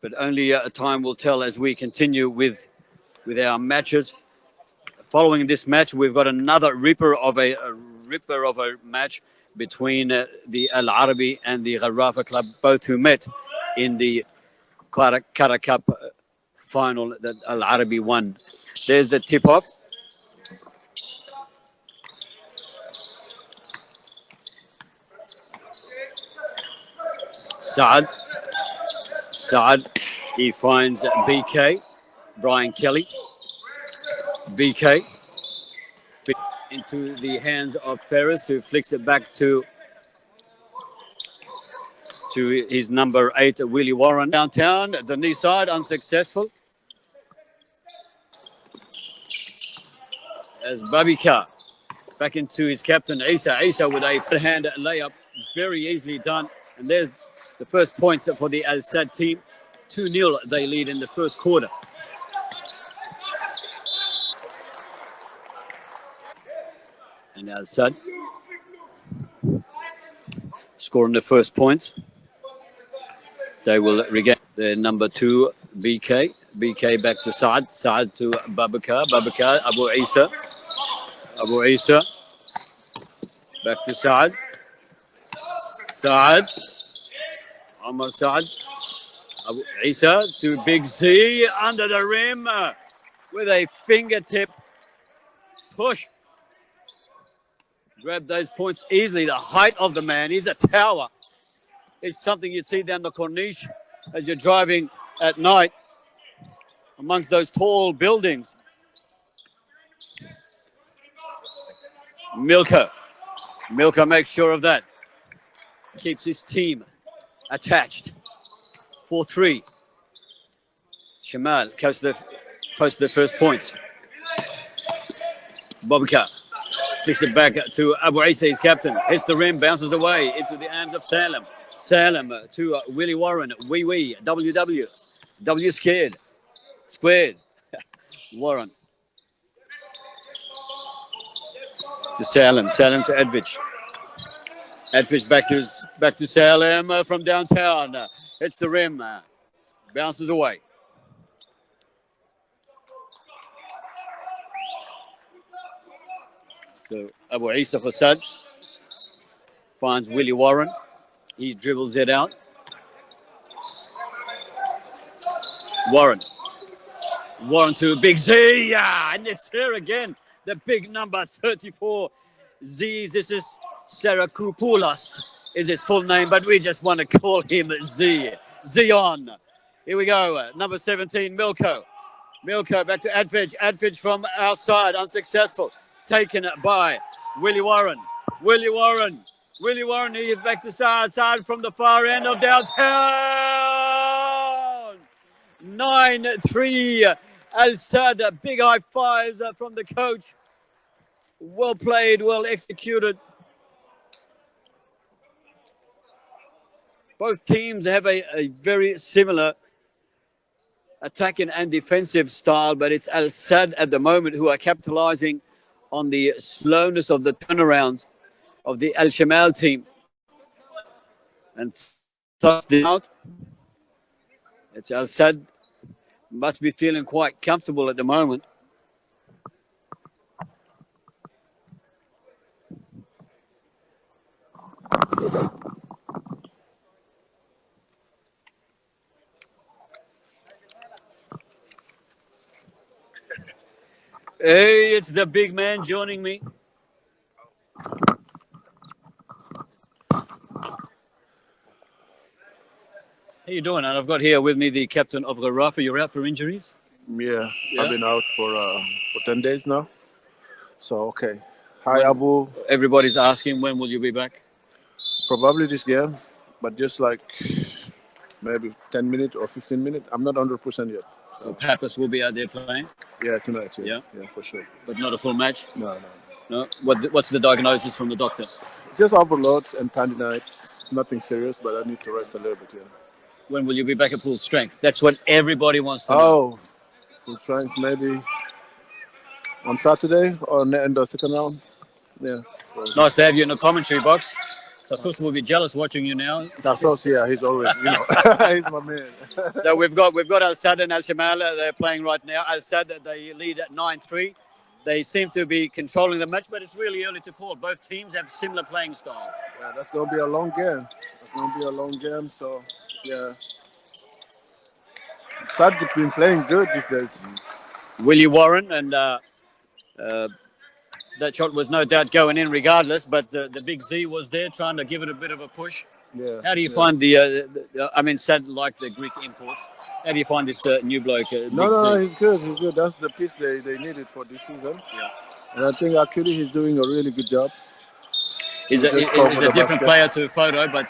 but only time will tell as we continue with our matches. Following this match, we've got another ripper of a match between the Al Arabi and the Gharafa Club, both who met in the Kara Cup final that Al Arabi won. There's the tip off. Saad, he finds BK, Brian Kelly. BK into the hands of Ferris, who flicks it back to his number 8, Willie Warren. Downtown, the knee side, unsuccessful. As Babika back into his captain, Isa with a hand layup, very easily done. And there's the first points for the Al Sadd team. 2-0 they lead in the first quarter. And Al Sadd scoring the first points. They will regain their number 2, BK. BK back to Saad. Saad to Babakar. Babakar, Abu Isa. Abu Isa. Back to Saad. Saad. Omar Saad. Abu Isa to Big Z under the rim with a fingertip push. Grab those points easily. The height of the man, he's a tower. It's something you'd see down the Corniche as you're driving at night amongst those tall buildings. Milko makes sure of that. Keeps his team attached. 4-3. Shamal posts the first points. Bobika flicks it back to Abu Isa, his captain. Hits the rim, bounces away into the hands of Salem. Salem to Willie Warren. Wee, WW. W squared. Warren. To Salem. Salem to Edvich. Edvich back to Salem from downtown. Hits the rim. Bounces away. So Abu Isa for Sadd finds Willie Warren. He dribbles it out. Warren to Big Z. And it's here again. The big number 34. Z. This is Sarakopoulos is his full name, but we just want to call him Z. Zion. Here we go. Number 17, Milko. Milko back to Advij. Advij from outside, unsuccessful. Taken by Willie Warren. Willie Warren, he is back to Saad. Saad from the far end of downtown. 9-3. Al Sadd, big high fives from the coach. Well played, well executed. Both teams have a very similar attacking and defensive style, but it's Al Sadd at the moment who are capitalizing on the slowness of the turnarounds of the Al Shamal team. And thus out. It's Al Sadd must be feeling quite comfortable at the moment. Hey, it's the big man joining me. How you doing? And I've got here with me the captain of Gharafa. You're out for injuries? Yeah, I've been out for 10 days now. So, okay. Hi, Abu. Everybody's asking, when will you be back? Probably this game, but just like maybe 10 minutes or 15 minutes. I'm not 100% yet. So Pappas will be out there playing? Yeah, tonight. Yeah, for sure. But not a full match? No. What's the diagnosis from the doctor? Just overload and tendinitis. Nothing serious, but I need to rest a little bit, When will you be back at full strength? That's what everybody wants to know. Oh, full strength maybe on Saturday or in the second round. Yeah. Nice to have you in the commentary box. Tassos will be jealous watching you now. Tassos, yeah, he's always, he's my man. So we've got Al Sadd and Al Shamal. They're playing right now. Al Sadd, they lead at 9-3. They seem to be controlling the match, but it's really early to call. Both teams have similar playing styles. Yeah, that's going to be a long game. So, yeah. Sadd has been playing good these days. Willie Warren, and that shot was no doubt going in regardless, but the big Z was there trying to give it a bit of a push. Yeah. How do you find I mean, Sadd like the Greek imports. How do you find this new bloke, No, he's good. That's the piece they needed for this season. Yeah. And I think actually he's doing a really good job. He's a different player to Photo, but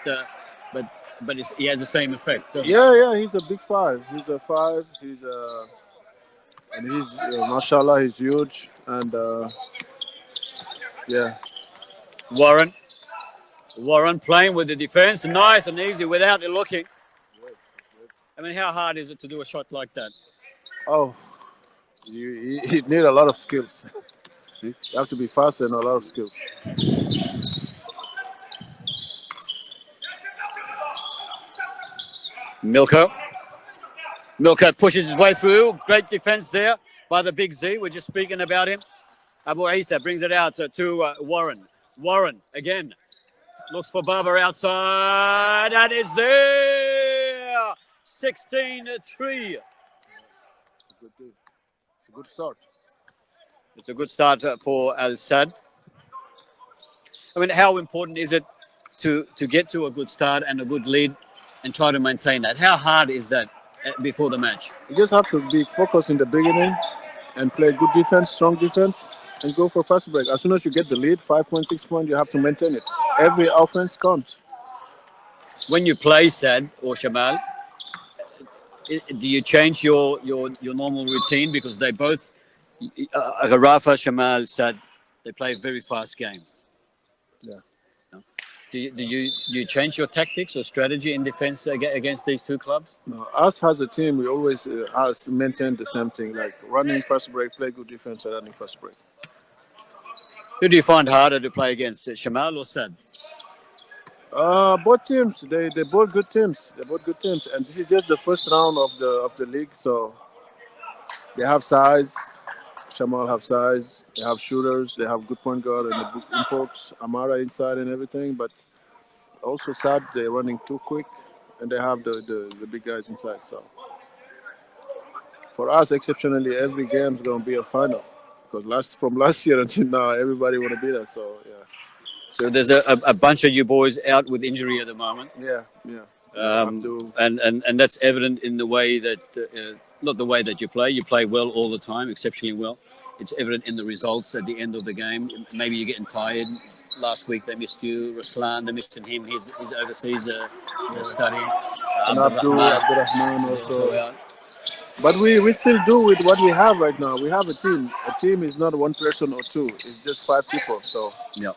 he has the same effect. Yeah, he's a big 5. He's a 5. And he's mashallah, he's huge, and yeah. Warren playing with the defense, nice and easy without looking. I mean, how hard is it to do a shot like that? Oh, you need a lot of skills. You have to be fast and a lot of skills. Milko pushes his way through. Great defense there by the big Z. We're just speaking about him. Abu Isa brings it out to Warren. Warren again looks for Baba outside, and it's there. 16-3. It's a good start. It's a good start for Al Sadd. I mean, how important is it to get to a good start and a good lead and try to maintain that? How hard is that before the match? You just have to be focused in the beginning and play good defense, strong defense, and go for fast break. As soon as you get the lead, 5.6 points, you have to maintain it. Every offense counts. When you play Sadd or Shamal, do you change your normal routine? Because they both, Rafa, Shamal, Sadd, they play a very fast game. Yeah. Do you change your tactics or strategy in defense against these two clubs? No, us as a team, we always maintain the same thing, like running fast break, play good defense, and running fast break. Who do you find harder to play against, Shamal or Sadd? Both teams, they both good teams. They're both good teams, and this is just the first round of the league, so they have size. Shamal have size. They have shooters. They have good point guard and the good imports. Amara inside and everything, but also Sadd, they're running too quick, and they have the big guys inside. So for us, exceptionally, every game is going to be a final because from last year until now, everybody want to be there. So yeah. So there's a bunch of you boys out with injury at the moment. Yeah. And that's evident in the way that, not the way that you play. You play well all the time, exceptionally well. It's evident in the results at the end of the game. Maybe you're getting tired. Last week they missed you. Ruslan, they missed him. He's overseas studying. And Abdurrahman also out. But we still do with what we have right now. We have a team. A team is not one person or two. It's just 5 people. So yeah.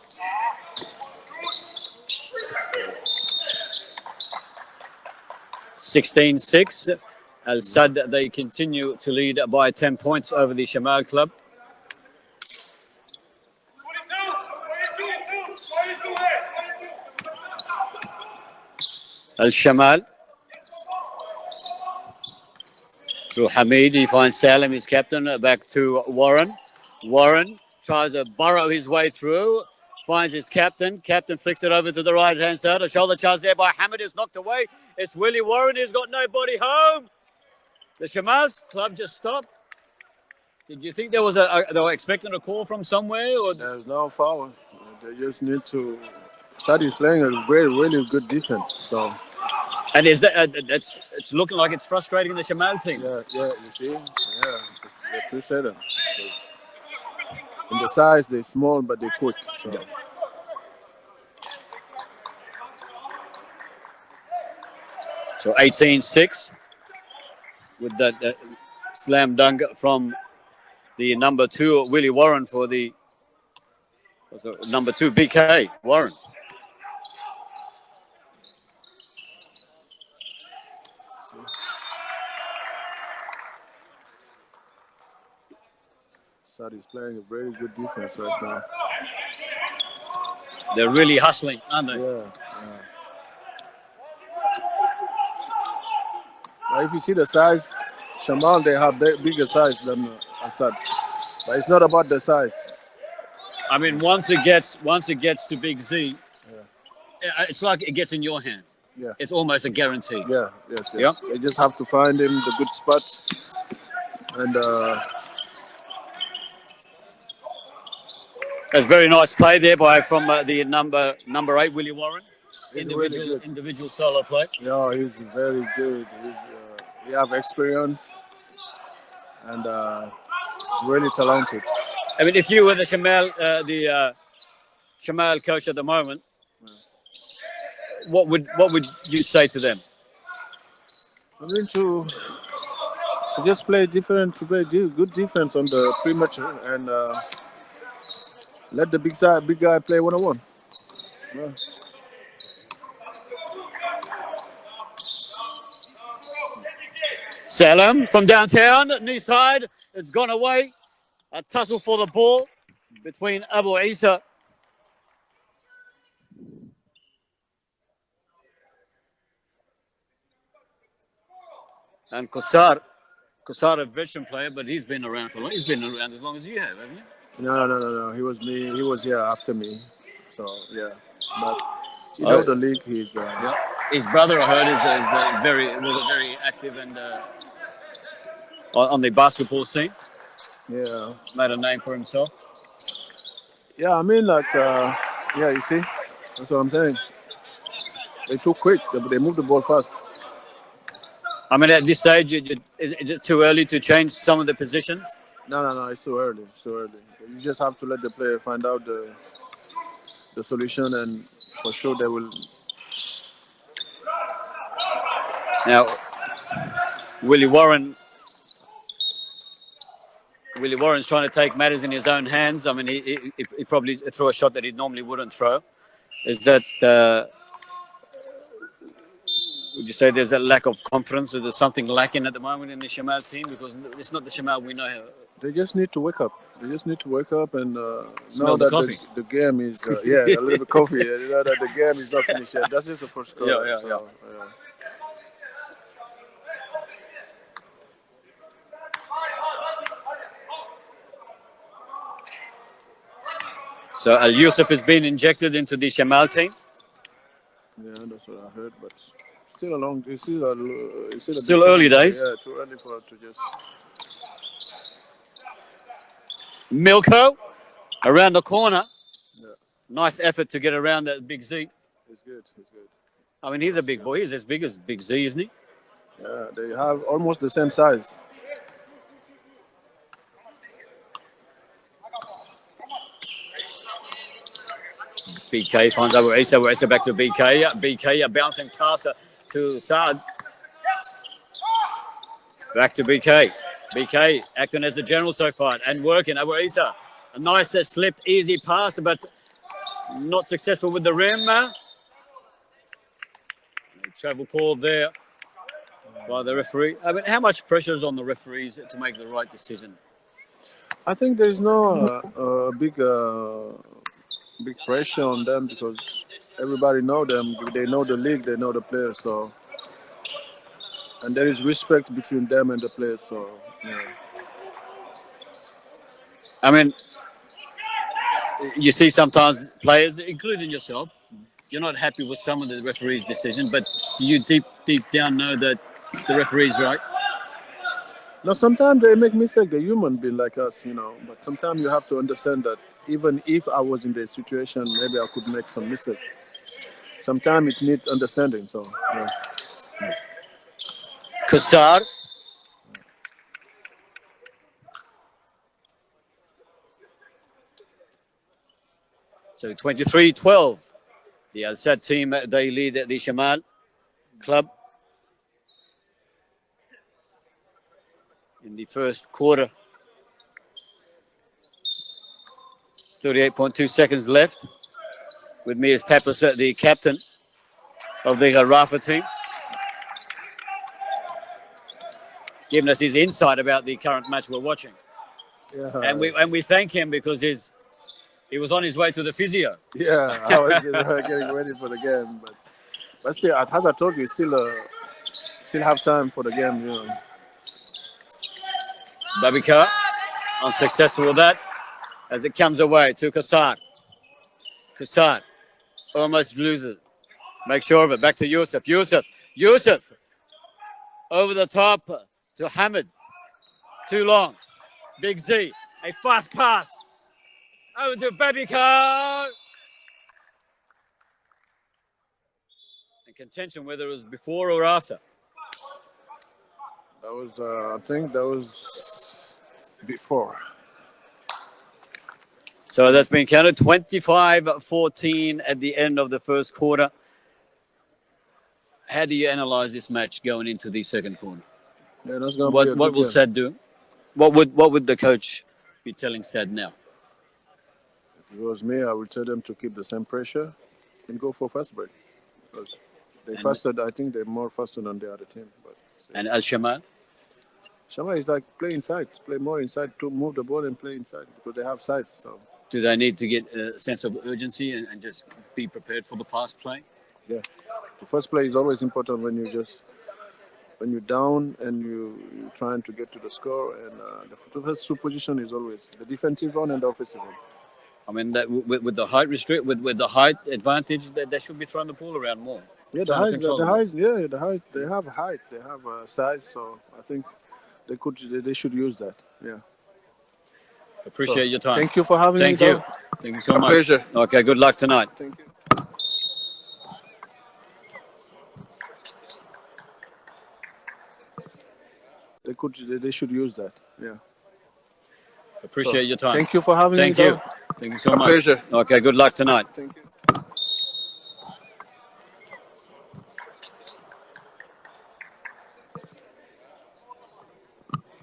(16-6). Al Sadd, they continue to lead by 10 points over the Shamal club. Al Shamal through Hamid. He finds Salim, his captain, back to Warren. Warren tries to burrow his way through. Finds his captain. Captain flicks it over to the right-hand side. A shoulder charge there by Hamid is knocked away. It's Willie Warren. He's got nobody home. The Shamal's club just stopped. Did you think there was they were expecting a call from somewhere? Or? There's no foul. They just need to. Sadd is playing a really good defense. So. And is that it's looking like it's frustrating the Shamal team. Yeah. You see, they're frustrated. In the size, they're small, but they're quick. So. Yeah. So 18-6 with that slam dunk from the number 2 Willie Warren for the number 2 BK Warren. Sadd is playing a very good defense right now. They're really hustling, aren't they? Yeah. But if you see the size, Shamal, they have bigger size than Assad. But it's not about the size. I mean, once it gets to Big Z, it's like it gets in your hands. Yeah. It's almost a guarantee. Yeah. Yes. Yeah. They just have to find him the good spots, and It's very nice play there from the number 8, Willie Warren. he's really good. Individual solo play. Yeah, he's very good. He have experience and really talented. I mean, if you were the Shamal coach at the moment, what would you say to them? I mean to just play different, to play good defense on the pre-match and let the big guy play 1-on-1. Yeah. Salam from downtown, knee side. It's gone away. A tussle for the ball between Abu Isa and Qasar. Qasar, a veteran player, but he's been around for long. He's been around as long as you have, hasn't he? No. He was me. He was here after me. So yeah, but you know the league. He's yeah. His brother, I heard, was a very active and on the basketball scene. Yeah, made a name for himself. Yeah, I mean, like, yeah, you see, that's what I'm saying. They too quick. They move the ball fast. I mean, at this stage, is it too early to change some of the positions? No. It's too early. It's too early. You just have to let the player find out the solution, and for sure they will. Now, Willie Warren's trying to take matters in his own hands. I mean, he probably threw a shot that he normally wouldn't throw. Is that, would you say there's a lack of confidence, or there's something lacking at the moment in the Shamal team? Because it's not the Shamal we know. They just need to wake up. They just need to wake up and Smell know the that coffee. The game is, yeah, a little bit coffee. You know that the game is not finished yet. That's just the first goal. Yeah. So Al Yusuf has been injected into the Shamal team. Yeah, that's what I heard, but still a long. It's still early days. Yeah, too early for it to just. Milko around the corner. Yeah. Nice effort to get around that Big Z. He's good. I mean, he's a big boy. He's as big as Big Z, isn't he? Yeah, they have almost the same size. BK finds Abu Isa back to BK. BK, a bouncing passer to Saad. Back to BK. BK acting as the general so far and working. Abu Isa, a nice slipped, easy pass, but not successful with the rim. Travel call there by the referee. I mean, how much pressure is on the referees to make the right decision? I think there's no big pressure on them because everybody know them. They know the league. They know the players. So, and there is respect between them and the players. So, yeah. I mean, you see sometimes players, including yourself, you're not happy with some of the referee's decision, but you deep down know that the referee's right. No, sometimes they make mistakes. They're human being like us, you know. But sometimes you have to understand that even if I was in the situation, maybe I could make some mistake. Sometimes it needs understanding. So, yeah. Qasar. So 23-12. The Al Sadd team, they lead the Shamal club in the first quarter. 38.2 seconds left. With me is Pappas, the captain of the Rafa team, giving us his insight about the current match we're watching. Yeah, and we thank him because He was on his way to the physio. Yeah, I was getting ready for the game, but still, as I told you, still have time for the game. Bjelica unsuccessful with that as it comes away to Kassad. Kassad almost loses. Make sure of it. Back to Yusuf. Yusuf over the top to Hamid. Too long. Big Z. A fast pass. Over to Bjelica. In contention whether it was before or after. That was, I think that was before. So that's been counted. 25-14 at the end of the first quarter. How do you analyze this match going into the second quarter? Yeah, that's gonna be a What good will game. Sadd do? What would the coach be telling Sadd now? If it was me, I would tell them to keep the same pressure and go for fast break. Because they faster. I think they're more faster than the other team. But And Al Shamal? Shamal is like play inside, play more inside to move the ball and play inside because they have size. So Do they need to get a sense of urgency and just be prepared for the fast play? yeah, the first play is always important when you're down and you're trying to get to the score. And the first two position is always the defensive one and the offensive one. I mean, that with the height with the height advantage, they should be throwing the ball around more. Yeah, Trying to control the ball. the height. They have height. They have size. So I think they should use that. Yeah. Appreciate your time. Thank you for having me. Thank you. Thank you so much. Pleasure. Okay, good luck tonight. Thank you. They should use that. Yeah. Appreciate your time. Thank you for having me. Thank you. Thank you so much. Pleasure. Okay, good luck tonight. Thank you.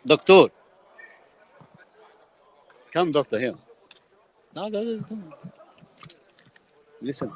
Doctor. Come, doctor, here. No, come. Listen.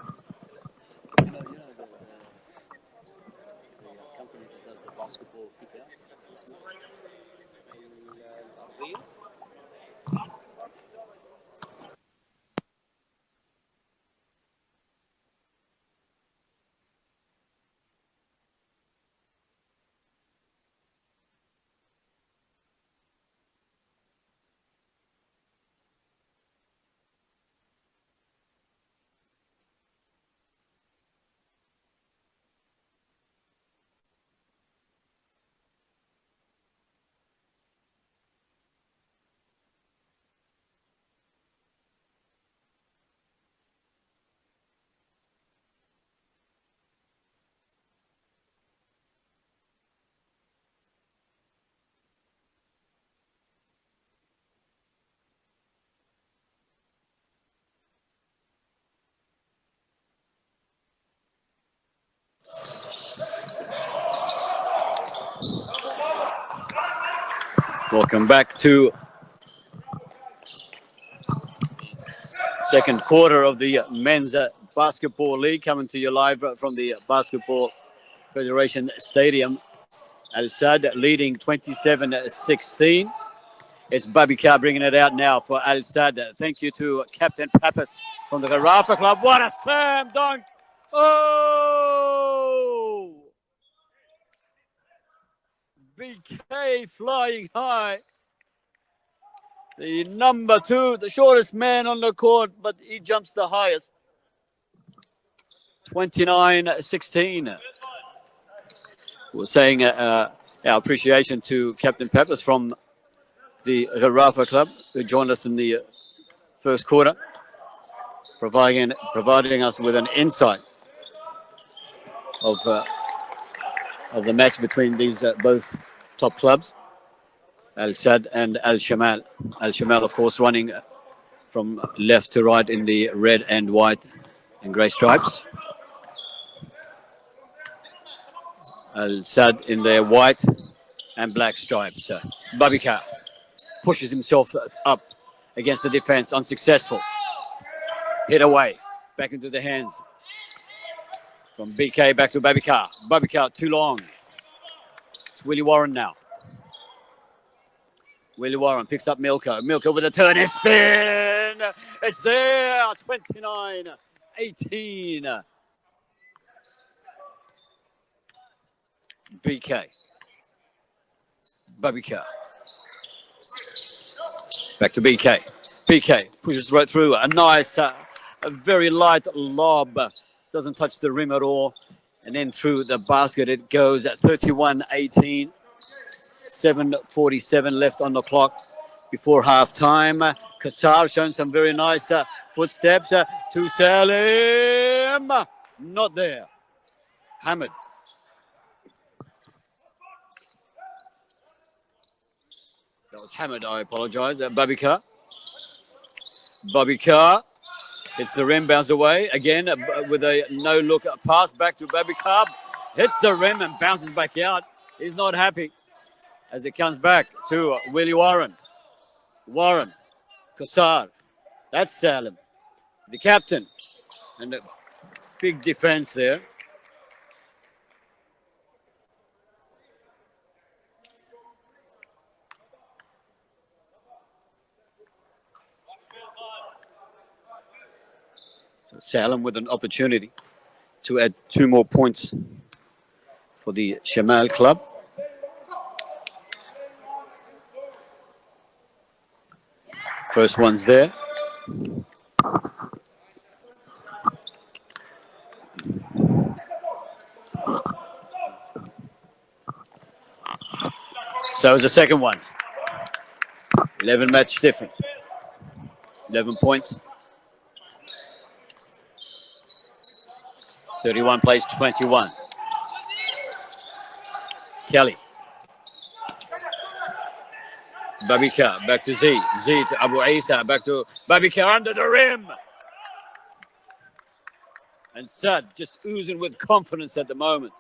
Welcome back to second quarter of the men's basketball league, coming to you live from the Basketball Federation Stadium. Al Sadd leading 27-16. It's Bjelica bringing it out now for Al Sadd. Thank you to Captain Pappas from the Garafa Club. What a slam dunk! Oh! BK flying high. The number two, the shortest man on the court, but he jumps the highest. 29-16. We're saying our appreciation to Captain Pappas from the Garafa Club, who joined us in the first quarter, providing us with an insight of the match between these both top clubs, Al Sadd and Al Shamal. Al Shamal, of course, running from left to right in the red and white and grey stripes. Al Sadd in their white and black stripes. Bjelica pushes himself up against the defense, unsuccessful. Hit away, back into the hands from BK back to Bjelica. Bjelica too long. It's Willie Warren now. Willie Warren picks up Milko. Milko with a turn and spin. It's there. 29-18. BK. Bjelica. Back to BK. BK pushes right through. A nice, a very light lob. Doesn't touch the rim at all. And then through the basket it goes at 31-18. 7:47 left on the clock before half time. Kassar showing some very nice footsteps to Salim. Not there. Hamid. That was Hamid, I apologize. Bjelica. Bjelica hits the rim, bounces away. Again with a no-look pass back to Bjelica. Hits the rim and bounces back out. He's not happy as it comes back to Willie Warren. Warren. Kassar. That's Salim. The captain. And a big defense there. Salim with an opportunity to add 2 more points for the Shamal club. First one's there. So is the second one. 11 match difference. 11 points. 31 plays 21. Kelly. Bjelica back to Z. Z to Abu Isa. Back to Bjelica under the rim. And Sadd just oozing with confidence at the moment.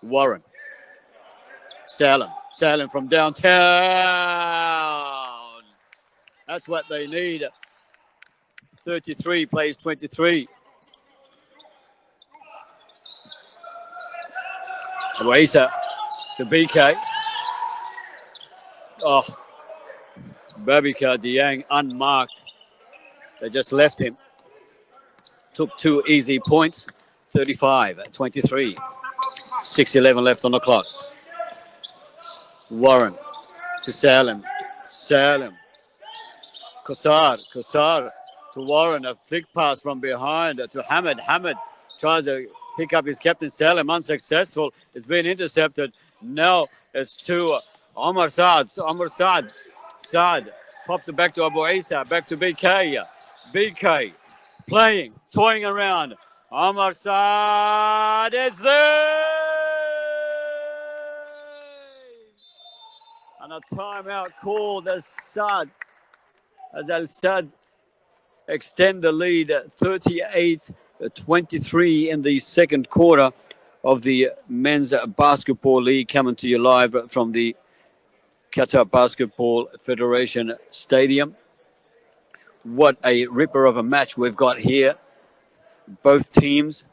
Warren. Salim. Salim from downtown. That's what they need. 33 plays 23. Abu Isa to BK. Oh, Bjelica Diang unmarked. They just left him. Took 2 easy points. 35-23. 6:11 left on the clock. Warren to Salim. Salim. Kassar. Kassar to Warren. A flick pass from behind to Hamid. Hamid tries to pick up his captain Salim. Unsuccessful. It's been intercepted. Now it's to Omar Sadd. Omar Sadd. Sadd pops it back to Abu Isa. Back to BK. BK playing, toying around. Omar Sadd. It's there. And a timeout called as Sadd. As Al Sadd extend the lead 38-23 in the second quarter of the Men's Basketball League, coming to you live from the Qatar Basketball Federation Stadium. What a ripper of a match we've got here. Both teams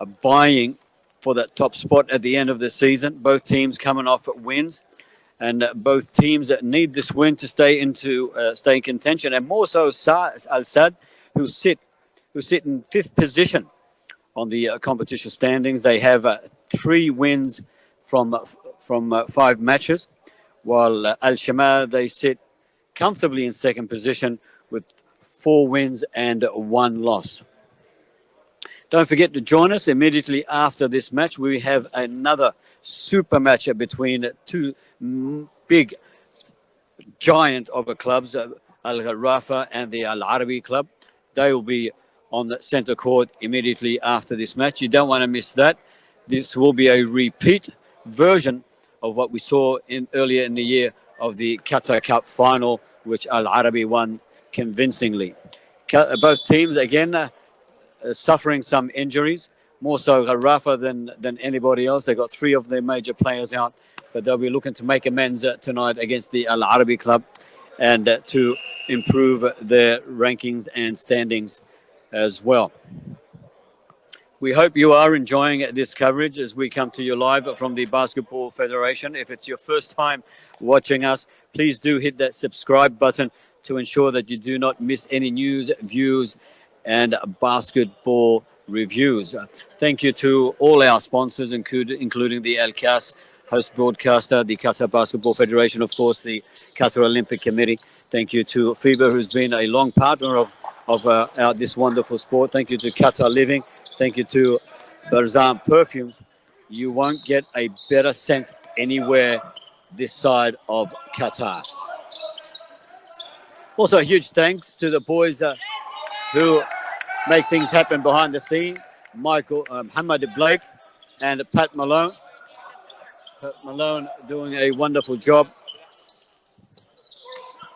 are vying for that top spot at the end of the season. Both teams coming off wins. And both teams need this win to stay in contention, and more so Al Sadd, who sit in 5th position on the competition standings. They have 3 wins from 5 matches, while Al Shamal, they sit comfortably in 2nd position with 4 wins and 1 loss. Don't forget to join us immediately after this match. We have another super matchup between 2 big giant of a clubs, Al Rafa and the Al Arabi club. They will be on the center court immediately after this match. You don't want to miss that. This will be a repeat version of what we saw earlier in the year of the Qatar Cup final, which Al Arabi won convincingly. Both teams again suffering some injuries, more so Al Rafa than anybody else. They got 3 of their major players out, but they'll be looking to make amends tonight against the Al Arabi club and to improve their rankings and standings as well. We hope you are enjoying this coverage as we come to you live from the Basketball Federation. If it's your first time watching us, please do hit that subscribe button to ensure that you do not miss any news, views, and basketball reviews. Thank you to all our sponsors, including the Al Cas host broadcaster, the Qatar Basketball Federation, of course, the Qatar Olympic Committee. Thank you to FIBA, who's been a long partner of this wonderful sport. Thank you to Qatar Living. Thank you to Barzan Perfumes. You won't get a better scent anywhere this side of Qatar. Also, a huge thanks to the boys who make things happen behind the scene. Mohammed Blake and Pat Malone. Pat Malone doing a wonderful job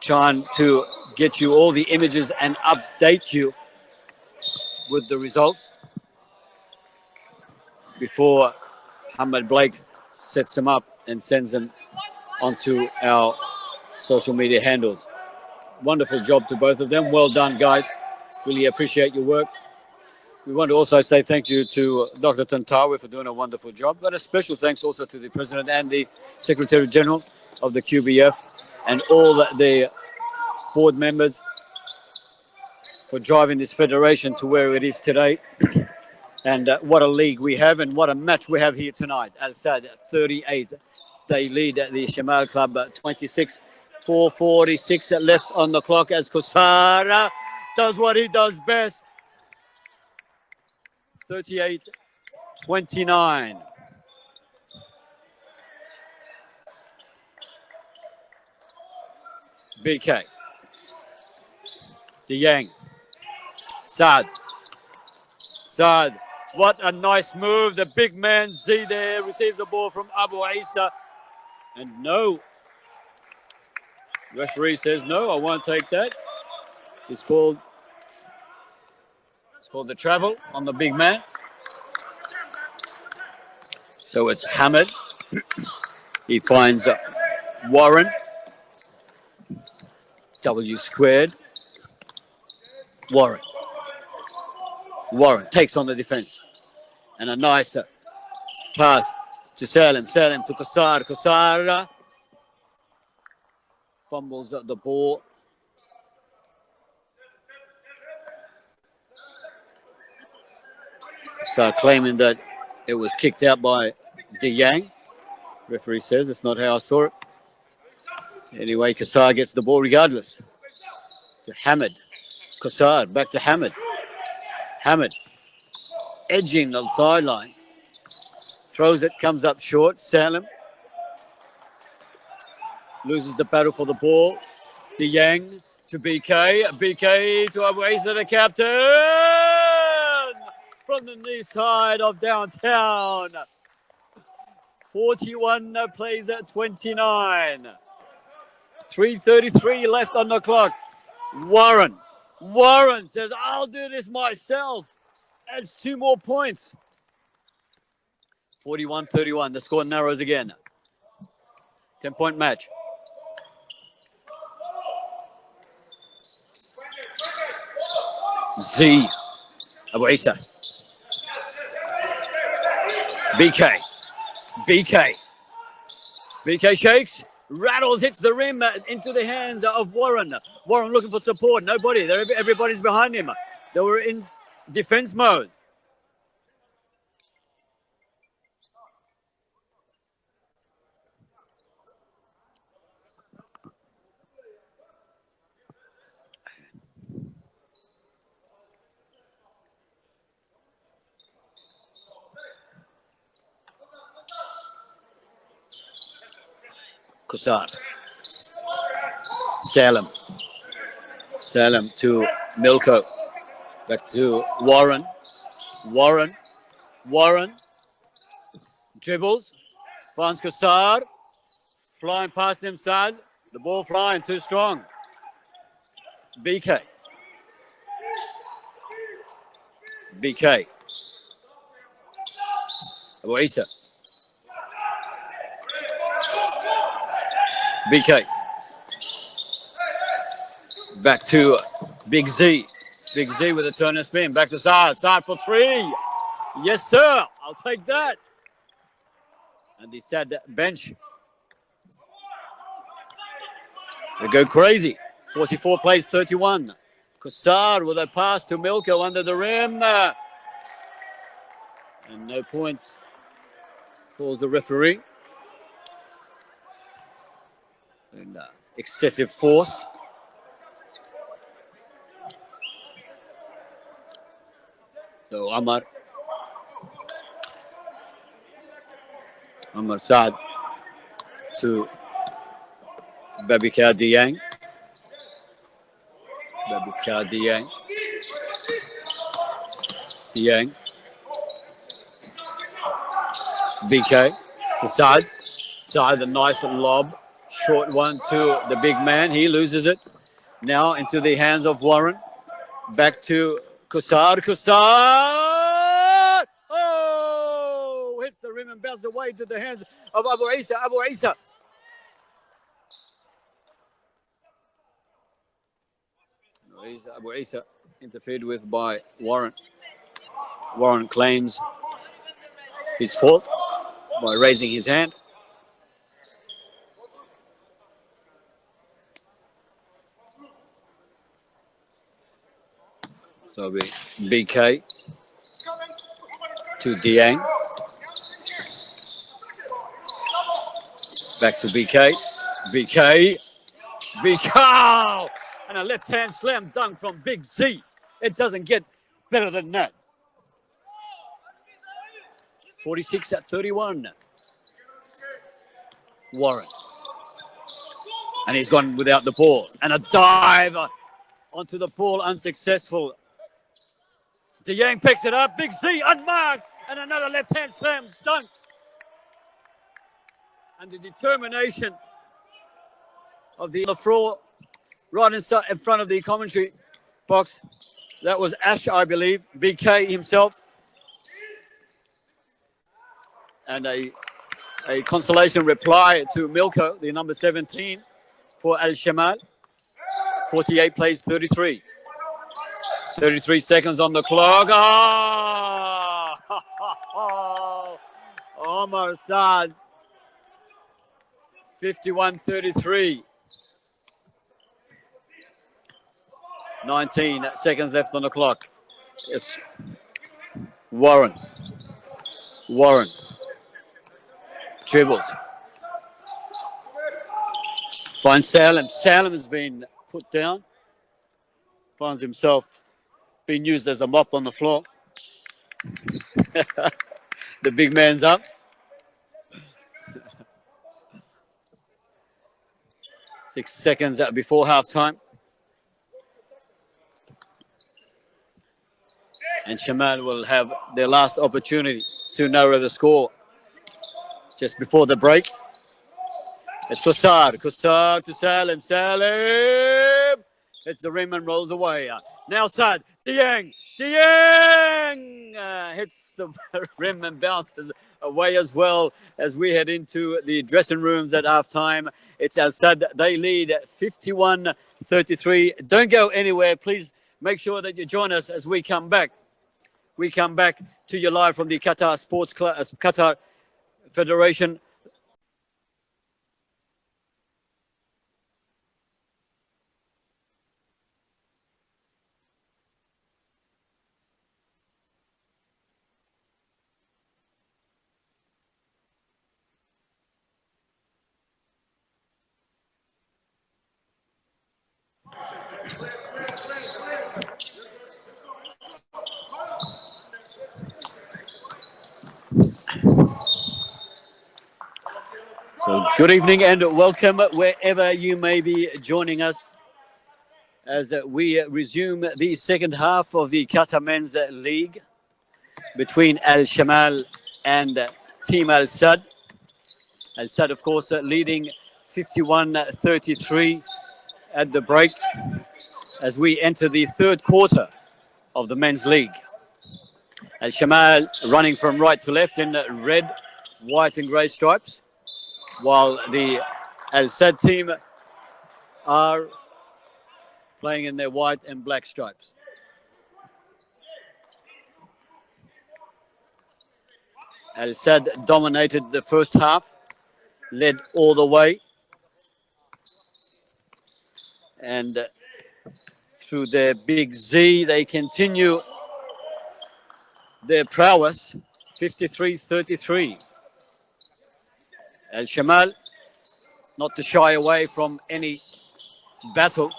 trying to get you all the images and update you with the results before Mohammed Blake sets them up and sends them onto our social media handles. Wonderful job to both of them. Well done, guys. Really appreciate your work. We want to also say thank you to Dr. Tantawi for doing a wonderful job, but a special thanks also to the President and the Secretary General of the QBF and all the board members for driving this federation to where it is today. And what a league we have and what a match we have here tonight. Al Sadd 38. They lead the Shamal Club 26. 4:46 left on the clock as Kosara does what he does best. 38-29. BK. Dieng. Sadd. What a nice move. The big man Z there receives the ball from Abu Isa. And no. Referee says no, I won't take that. It's called the travel on the big man. So it's Hamid. He finds Warren. W squared. Warren takes on the defense. And a nice pass to Salim to Kosara fumbles the ball. So claiming that it was kicked out by Dieng. Referee says it's not how I saw it. Anyway, Kassar gets the ball regardless. To Hamid. Kassar back to Hamid. Hamid edging the sideline. Throws it, comes up short. Salim loses the battle for the ball. Dieng to BK. BK to Abu Isa, the captain. From the knee side of downtown. 41 plays at 29. 3:33 left on the clock. Warren says, I'll do this myself. Adds 2 more points. 41-31. The score narrows again. 10-point match. Z. Abu Isa. BK shakes, rattles, hits the rim into the hands of Warren. Warren looking for support. Nobody. Everybody's behind him. They were in defense mode. Kosar. Salim to Milko. Back to Warren. Dribbles. Finds Kosar. Flying past him, Sadd. The ball flying, too strong. BK. Abu Isa. BK. Back to Big Z. Big Z with a turn and spin. Back to Sadd. Sadd for 3. Yes, sir. I'll take that. And the Sadd bench, they go crazy. 44 plays 31. Kusar with a pass to Milko under the rim. And no points. Calls the referee. And excessive force. So Amar Sadd to Bjelica Dieng. Bjelica Dieng. Dieng. BK to Sadd. Sadd, a nice lob. Short one to the big man. He loses it. Now into the hands of Warren. Back to Kusar. Kusar! Oh! Hit the rim and bounce away to the hands of Abu Isa. Abu Isa. Abu Isa interfered with by Warren. Warren claims his fault by raising his hand. So BK to Dieng. Back to BK. BK. BK! And a left-hand slam dunk from Big Z. It doesn't get better than that. 46-31. Warren. And he's gone without the ball. And a dive onto the ball, unsuccessful. Dieng picks it up. Big Z unmarked. And another left-hand slam dunk. And the determination of the floor right in front of the commentary box. That was Ash, I believe. BK himself. And a consolation reply to Milko, the number 17 for Al Shamal. 48 plays 33. 33 seconds on the clock. Oh! Omar Sadd. 51-33. 19 seconds left on the clock. It's Warren. Warren. Dribbles. Finds Salem. Salem has been put down. Finds himself being used as a mop on the floor. The big man's up. 6 seconds before halftime. And Shamal will have their last opportunity to narrow the score just before the break. It's Kusar. Kusar to Salem. Salem hits the rim and rolls away. Now Sadd. Dieng. Dieng hits the rim and bounces away as well as we head into the dressing rooms at halftime. It's Al Sadd. They lead 51-33. Don't go anywhere. Please make sure that you join us as we come back. We come back to you live from the Qatar Sports Club, Qatar Federation. So good evening and welcome wherever you may be joining us as we resume the second half of the Qatar Men's League between Al Shamal and Team Al Sadd. Al Sadd, of course, leading 51-33 at the break as we enter the third quarter of the Men's League. Al Shamal running from right to left in red, white and grey stripes, while the Al Sadd team are playing in their white and black stripes. Al Sadd dominated the first half, led all the way. And through their big Z, they continue their prowess, 53-33. Al Shamal, not to shy away from any battle,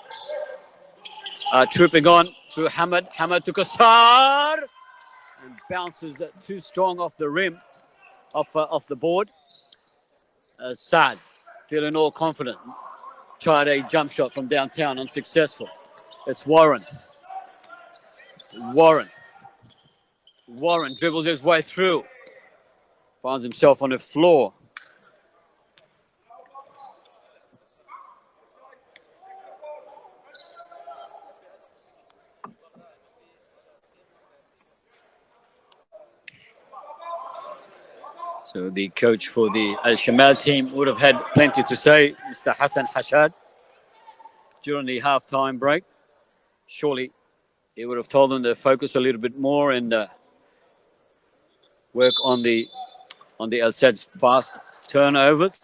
trooping on to Hamad. Hamad to Qassar, and bounces too strong off the rim, off the board. Sadd, feeling all confident, tried a jump shot from downtown, unsuccessful. It's Warren. Warren dribbles his way through, finds himself on the floor. So the coach for the Al Shamal team would have had plenty to say, Mr. Hassan Hashad, during the halftime break. Surely he would have told them to focus a little bit more and work on the Al Sadd's fast turnovers.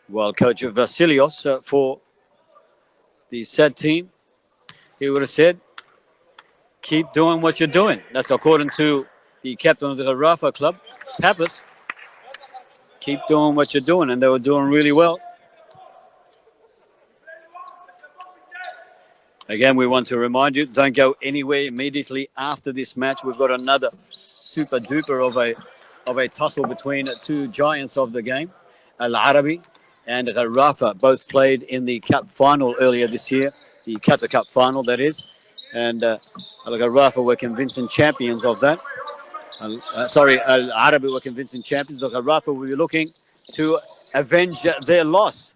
While coach Vasilios for the Sadd team, he would have said, keep doing what you're doing. That's according to the captain of the Rafa club, Pappas. Keep doing what you're doing, and they were doing really well. Again, we want to remind you, don't go anywhere immediately after this match. We've got another super duper of a tussle between two giants of the game. Al Arabi and Rafa both played in the cup final earlier this year, the Qatar Cup final, that is. And Al Rafa were convincing champions of that. Al Arabi were convincing champions. Al Rafa will be looking to avenge their loss.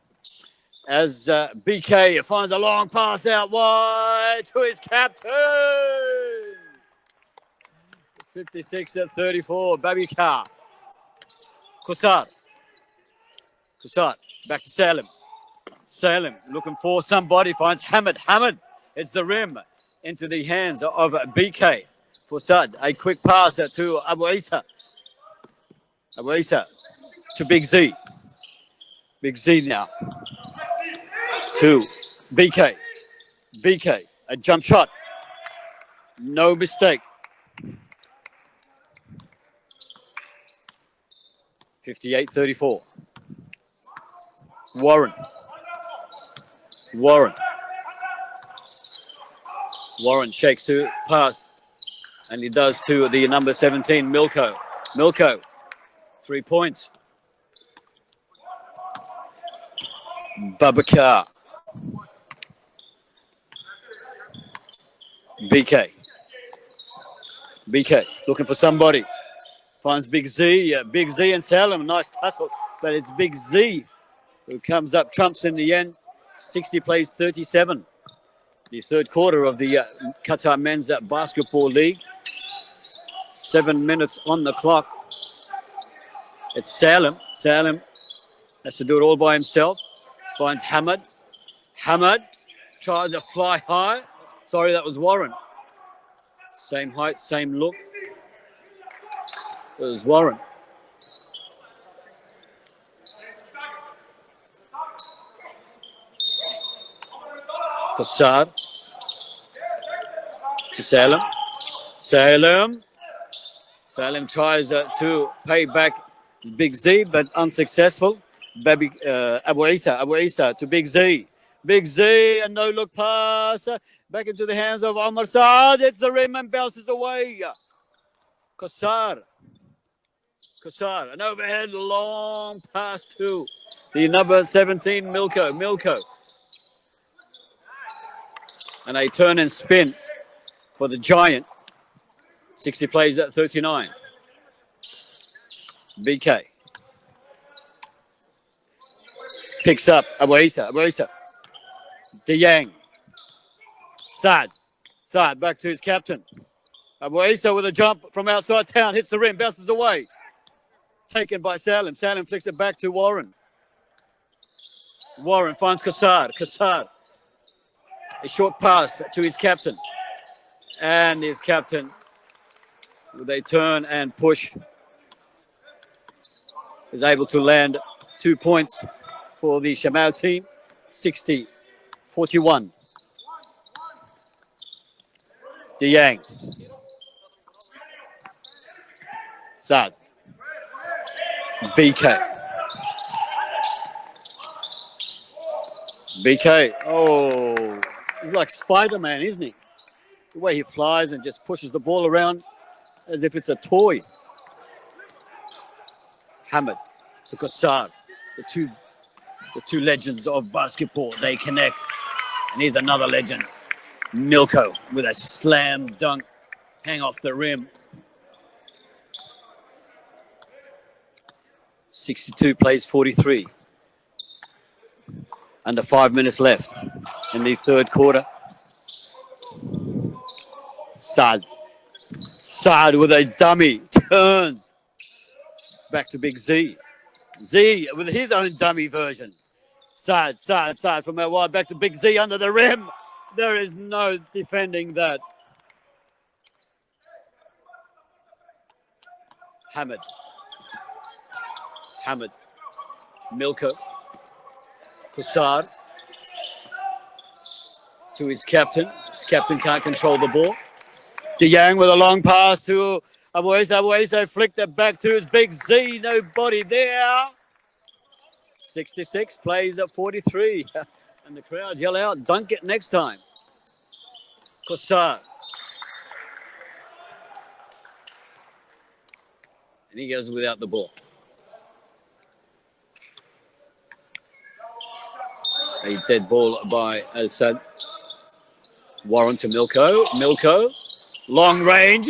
As BK finds a long pass out wide to his captain. 56-34, Bjelica. Qassar, back to Salim. Salim looking for somebody, finds Hamad. Hamad, it's the rim into the hands of BK for Sadd. A quick pass to Abu Isa. Abu Isa to Big Z. Big Z now to BK. BK, a jump shot. No mistake. 58-34. Warren. Warren shakes to pass, and he does to the number 17, Milko. 3 points. Babakar. BK looking for somebody. Finds Big Z. Big Z and Salim. Nice tussle, but it's Big Z who comes up, trumps in the end. 60 plays 37. The third quarter of the Qatar Men's Basketball League. 7 minutes on the clock. It's Salim. Salim has to do it all by himself. Finds Hamad. Hamad tries to fly high. Sorry, that was Warren. Same height, same look. It was Warren. Qassar to Salim. Salim tries to pay back Big Z, but unsuccessful. Abu Isa to Big Z. Big Z, a no-look pass. Back into the hands of Omar Saad. It's the rim and bounces away. Qassar, an overhead long pass to the number 17, Milko. And a turn and spin for the Giant. 60 plays at 39. BK picks up Abu Isa. Dieng. Sadd back to his captain. Abu Isa with a jump from outside town, hits the rim, bounces away. Taken by Salim. Salim flicks it back to Warren. Warren finds Qassar. A short pass to his captain. And his captain, with a turn and push, is able to land 2 points for the Shamal team. 60-41. Dieng. Sadd. BK. BK. Oh, he's like Spider-Man, isn't he? The way he flies and just pushes the ball around as if it's a toy. Hamid to Qassar. The two legends of basketball, they connect. And here's another legend, Milko, with a slam dunk, hang off the rim. 62 plays 43. Under 5 minutes left in the third quarter. Sadd. Sadd with a dummy, turns back to Big Z. Z with his own dummy version. Sadd from out wide, back to Big Z under the rim. There is no defending that. Hamid. Milko. Qassar. To his captain. His captain can't control the ball. Dieng with a long pass to Abuesa flicked it back to his Big Z. Nobody there. 66 plays at 43. And the crowd yell out, dunk it next time. Qassar. And he goes without the ball. A dead ball by Al Sadd. Warren to Milko. Long range.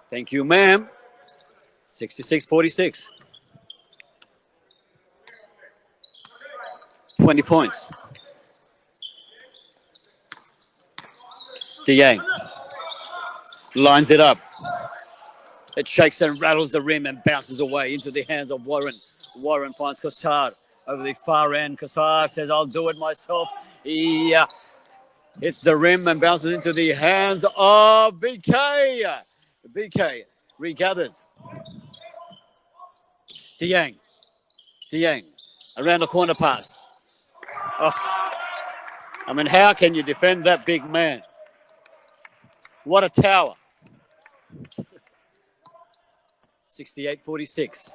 Thank you, ma'am. 66-46. 20 points. Dieng lines it up. It shakes and rattles the rim and bounces away into the hands of Warren. Warren finds Qassar over the far end. Qassar says, I'll do it myself. He hits the rim and bounces into the hands of BK. BK regathers. Dieng. Around the corner pass. Oh, I mean, how can you defend that big man? What a tower. 68-46.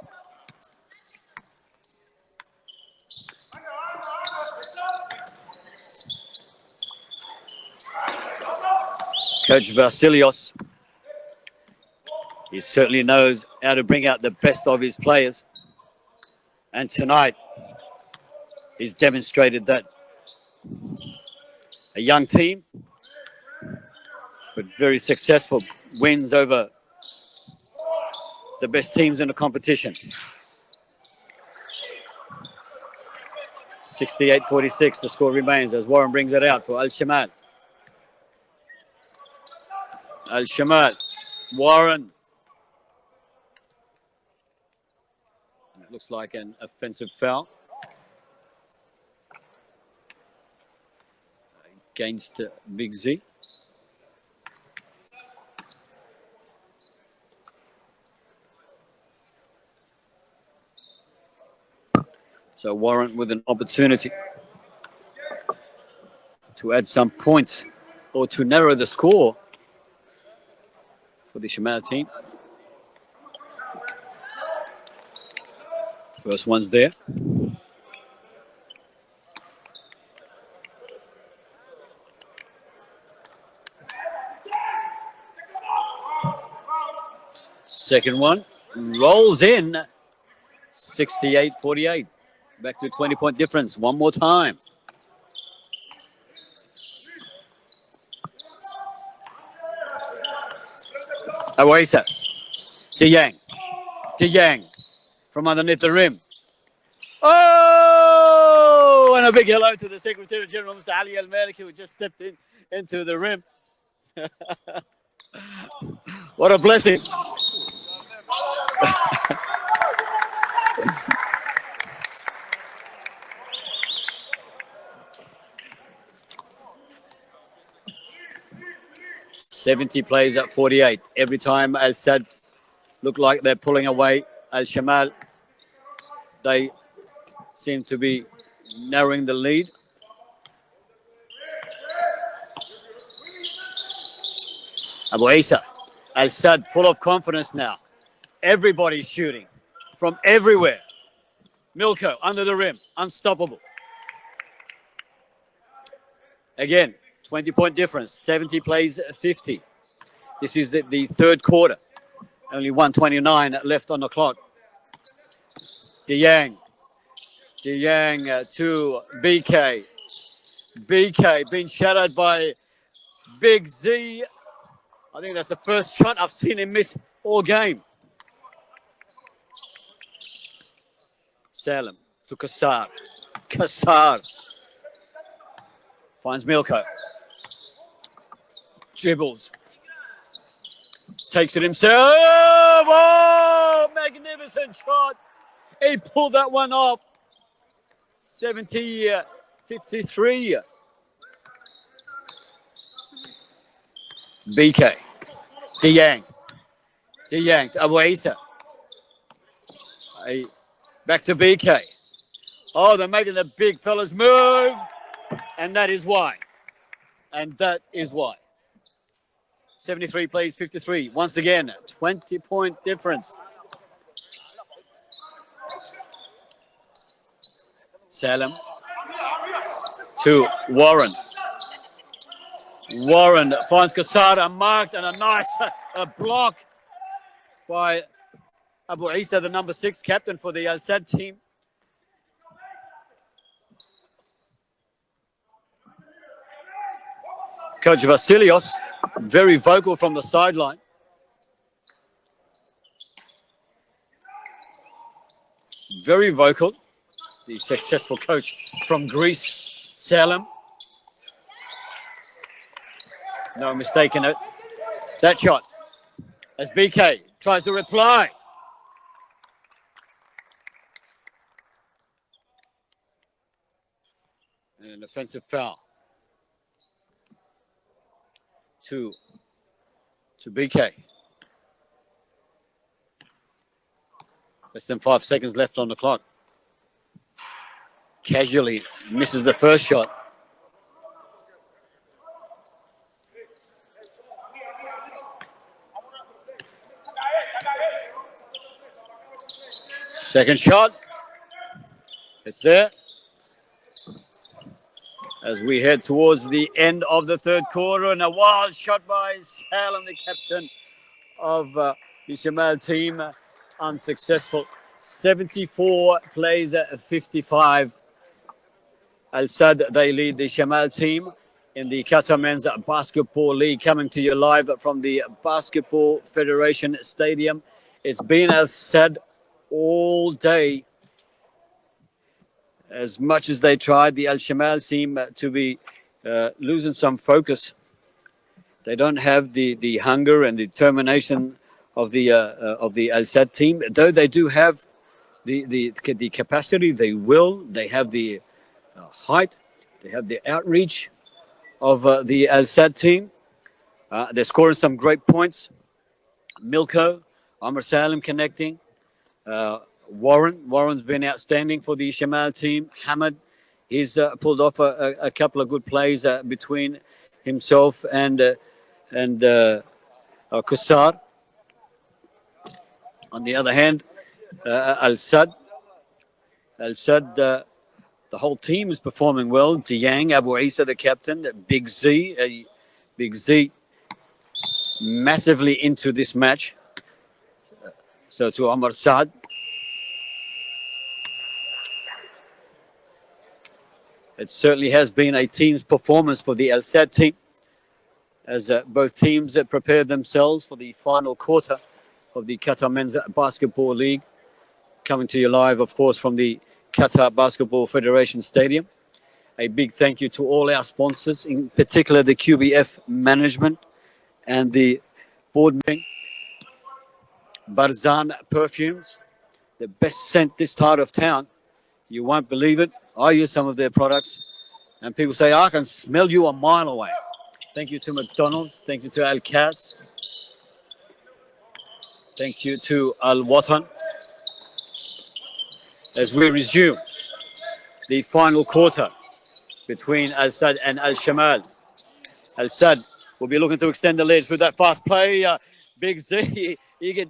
Coach Vasilios, he certainly knows how to bring out the best of his players. And tonight, he's demonstrated that a young team, but very successful, wins over the best teams in the competition. 68-46, the score remains as Warren brings it out for Al Shamal. Al Shamal, Warren. And it looks like an offensive foul against Big Z. So Warren with an opportunity to add some points or to narrow the score for the Shamal team. First one's there. Second one rolls in. 68-48. Back to a 20-point difference. One more time. Abuesa. Dieng from underneath the rim. Oh! And a big hello to the Secretary General, Mr. Ali Al-Maliki, who just stepped into the rim. What a blessing. 70 plays at 48. Every time Al Sadd look like they're pulling away, Al Shamal, they seem to be narrowing the lead. Abu Isa, Al Sadd full of confidence now. Everybody's shooting from everywhere. Milko under the rim, unstoppable. Again, 20-point difference, 70 plays 50. This is the third quarter. Only 1:29 left on the clock. Dieng to BK. BK being shadowed by Big Z. I think that's the first shot I've seen him miss all game. Salem to Kassar. Kassar finds Milko. Dribbles. Takes it himself. Oh, magnificent shot. He pulled that one off. 70-53. BK. Dieng to Abu Isa. Back to BK. Oh, they're making the big fellas move. And that is why. 73 plays 53. Once again, 20-point difference. Salem to Warren. Warren finds Kassar marked and a nice block by Abu Isa, the number 6 captain for the Al Sadd team. Coach Vasilios, very vocal from the sideline. Very vocal. The successful coach from Greece, Salem. No mistake in it. That shot as BK tries to reply. And an offensive foul to BK. Less than 5 seconds left on the clock. Casually misses the first shot. Second shot. It's there. As we head towards the end of the third quarter, and a wild shot by Salem, the captain of the Shamal team, unsuccessful. 74 plays at 55. Al Sadd, they lead the Shamal team in the Qatar Men's Basketball League, coming to you live from the Basketball Federation Stadium. It's been Al Sadd all day. As much as they tried, the Al Shamal seem to be losing some focus. They don't have the hunger and determination of the Al Sadd team, though they do have the capacity. They have the height, they have the outreach of the Al Sadd team. They're scoring some great points. Milko, Amr Salem connecting. Warren's been outstanding for the Shamal team. Hamad, he's pulled off a couple of good plays between himself and Kassar. On the other hand, Al Sadd, the whole team is performing well. Dieng, Abu Isa, the captain, Big Z, massively into this match. So to Omar Saad. It certainly has been a team's performance for the Al Sadd team, as both teams prepared themselves for the final quarter of the Qatar Men's Basketball League. Coming to you live, of course, from the Qatar Basketball Federation Stadium. A big thank you to all our sponsors, in particular the QBF management and the board meeting. Barzan Perfumes, the best scent this part of town. You won't believe it. I use some of their products, and people say, I can smell you a mile away. Thank you to McDonald's. Thank you to Al Kas. Thank you to Al Watan. As we resume the final quarter between Al Sadd and Al Shamal. Al Sadd will be looking to extend the lead through that fast play. Big Z, it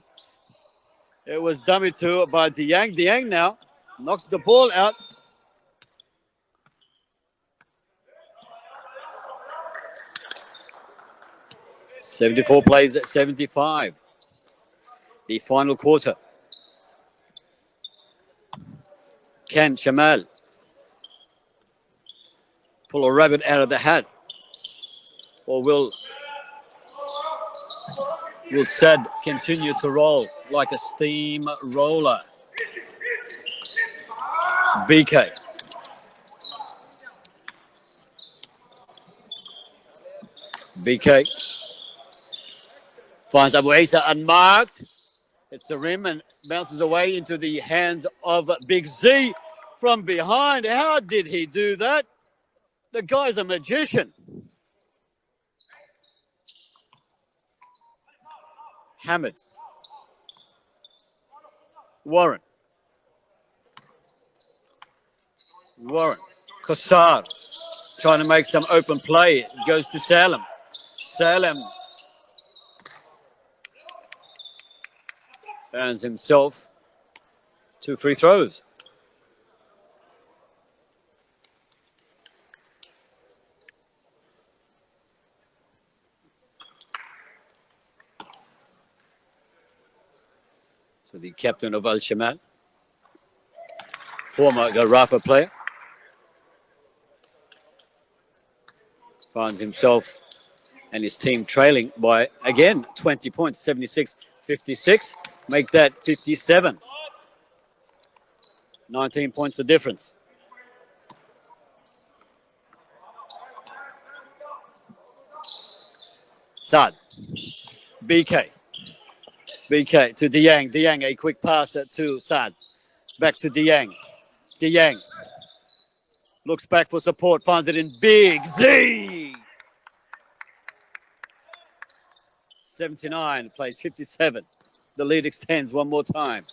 was dummy to by Dieng. Dieng now knocks the ball out. .74 plays at 75. The final quarter. Can Shamal pull a rabbit out of the hat? Or will Sadd continue to roll like a steamroller? BK. BK finds Abu Isa unmarked. It's the rim and bounces away into the hands of Big Z from behind. How did he do that? The guy's a magician. Hamid. Warren. Qassar trying to make some open play. It goes to Salem. Salem earns himself 2 free throws. So the captain of Al Shamal, former Garafa player, finds himself and his team trailing by, again, 20 points, 76-56. Make that 57. 19 points the difference. Sadd. BK. BK to Dieng. Dieng, a quick pass to Sadd. Back to Dieng. Dieng. Looks back for support, finds it in Big Z. 79, plays 57. The lead extends one more time.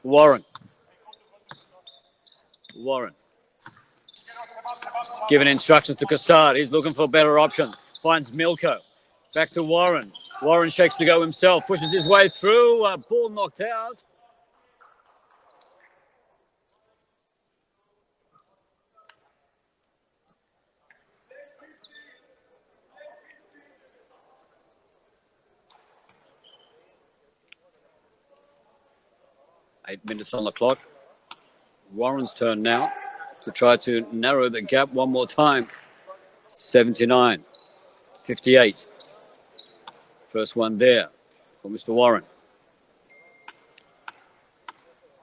Warren. Giving instructions to Qassar. He's looking for a better option. Finds Milko. Back to Warren. Warren shakes to go himself. Pushes his way through. Ball knocked out. Eight minutes on the clock. Warren's turn now to try to narrow the gap one more time. 79-58. First one there for Mr. Warren.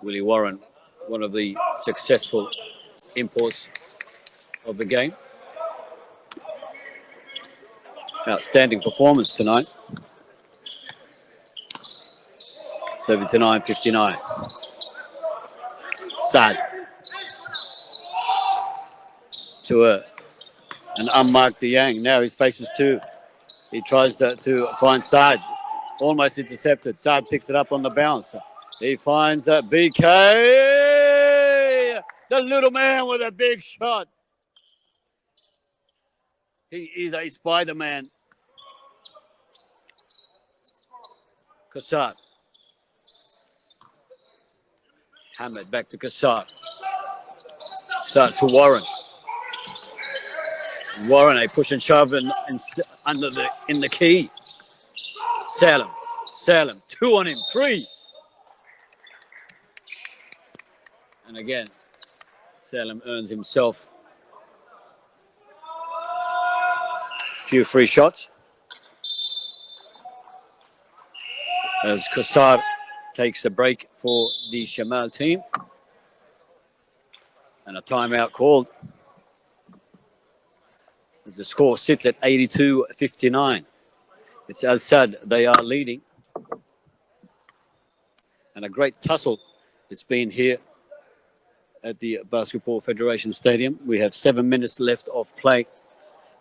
Willie Warren, one of the successful imports of the game. Outstanding performance tonight. 79-59. Sadd to an unmarked Dieng. Now he faces two. He tries to find Sadd. Almost intercepted. Sadd picks it up on the bounce. He finds BK. The little man with a big shot. He is a Spider-Man. Qassar. Hamid back to Qassar. Qassar to Warren. Warren, a push and shove in the key. Salem. 2 on him. 3. And again, Salem earns himself a few free shots. As Qassar takes a break for the Shamal team. And a timeout called. As the score sits at 82-59. It's Al Sadd. They are leading. And a great tussle it's been here at the Basketball Federation Stadium. We have 7 minutes left of play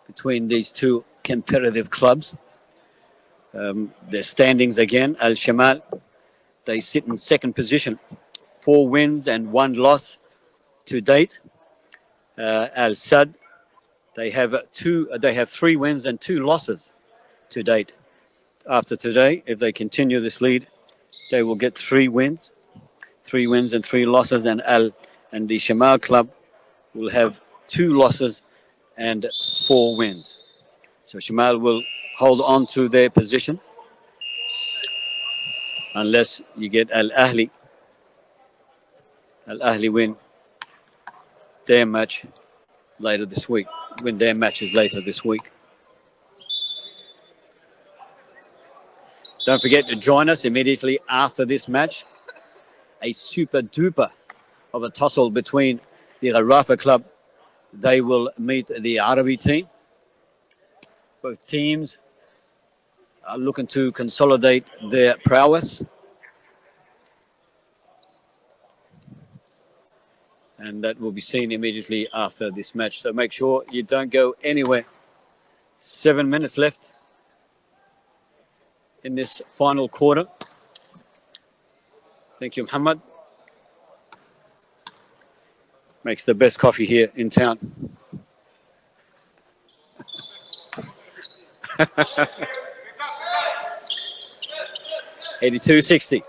between these two competitive clubs. Their standings again, Al Shamal, they sit in second position, 4 wins and 1 loss to date. Al Sadd, they have 3 wins and 2 losses to date. After today, if they continue this lead, they will get 3 wins and 3 losses, and the Shamal club will have 2 losses and 4 wins. So Shamal will hold on to their position unless you get Al Ahli. Al Ahli win their match later this week. Win their matches later this week. Don't forget to join us immediately after this match. A super duper of a tussle between the Rafa club. They will meet the Arabi team. Both teams are looking to consolidate their prowess. And that will be seen immediately after this match. So make sure you don't go anywhere. 7 minutes left in this final quarter. Thank you, Muhammad. Makes the best coffee here in town. $82.60.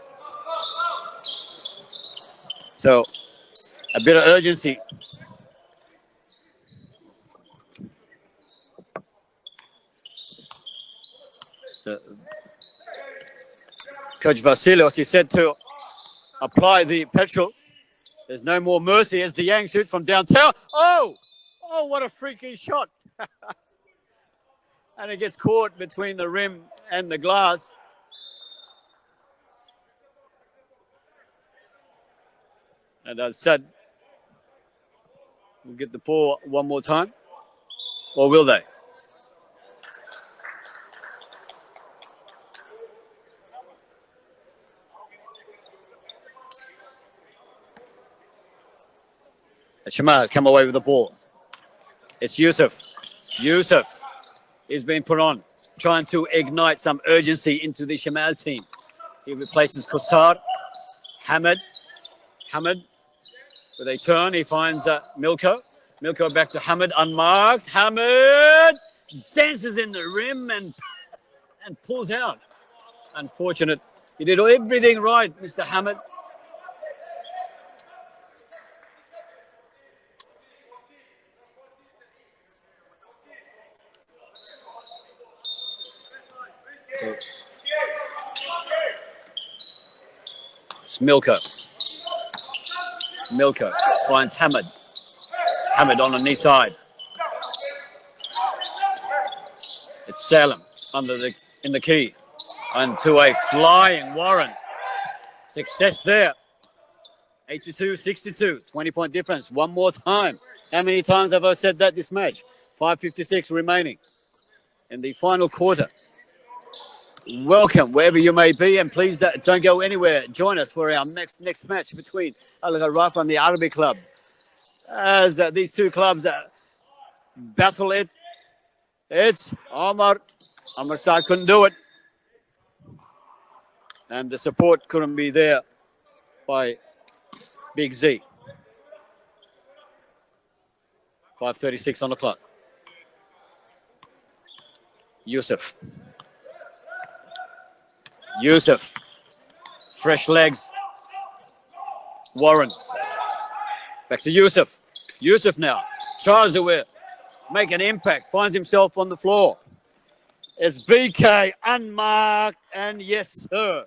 So a bit of urgency. So Coach Vasilos, he said to apply the petrol. There's no more mercy as the Yang shoots from downtown. Oh, what a freaky shot. And it gets caught between the rim and the glass. And as said, we'll get the ball one more time. Or will they? Shamal come away with the ball. It's Yusuf. Yusuf is being put on, trying to ignite some urgency into the Shamal team. He replaces Qusar. Hamid with a turn. He finds Milko. Milko back to Hamid, unmarked. Hamid dances in the rim and pulls out. Unfortunate. He did everything right, Mr. Hamid. It's Milko. Milko finds Hamid. Hamid on the knee side. It's Salem in the key. And to a flying Warren. Success there. 82-62. 20-point difference. One more time. How many times have I said that this match? 5:56 remaining in the final quarter. Welcome wherever you may be, and please don't go anywhere. Join us for our next match between Al Rafa and the Arabi club. As these two clubs battle it. It's Omar. Omar Saad couldn't do it. And the support couldn't be there by Big Z. 5:36 on the clock. Yusuf. Fresh legs. Warren. Back to Yusuf. Yusuf now tries to make an impact. Finds himself on the floor. It's BK unmarked. And yes, sir.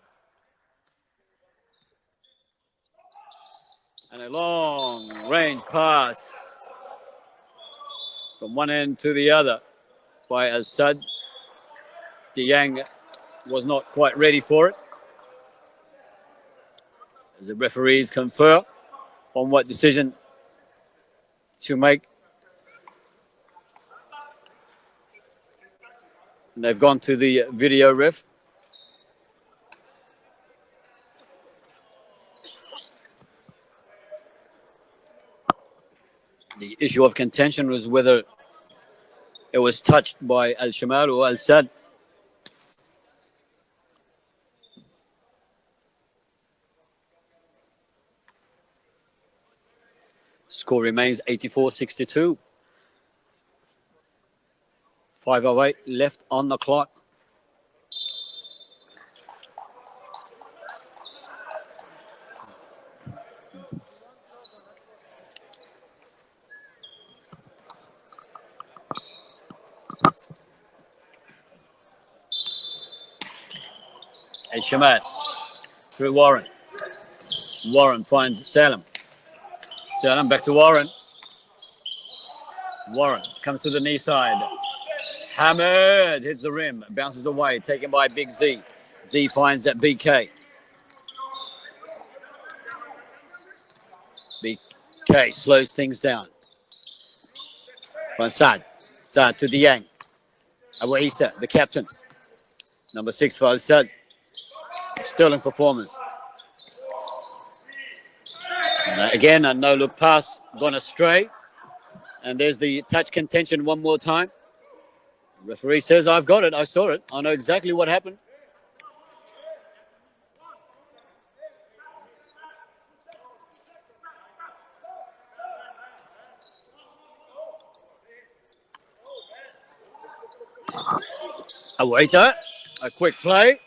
And a long range pass from one end to the other by Al Sadd. Yang was not quite ready for it. As the referees confer on what decision to make. And they've gone to the video ref. The issue of contention was whether It was touched by Al Shamal or Al Sadd. Score remains 84-62. 5:08 left on the clock. Al Shamal through Warren. Warren finds Salem. Salem back to Warren. Warren comes to the knee side. Hammered hits the rim, bounces away, taken by Big Z. Z finds that BK. BK slows things down. From Sadd. Sadd to Dieng. Abu Isa, the captain. Number 6 for Al Sadd. Sterling performance. And again, a no-look pass gone astray. And there's the touch contention one more time. The referee says, I've got it. I saw it. I know exactly what happened. Abu Isa, a quick play.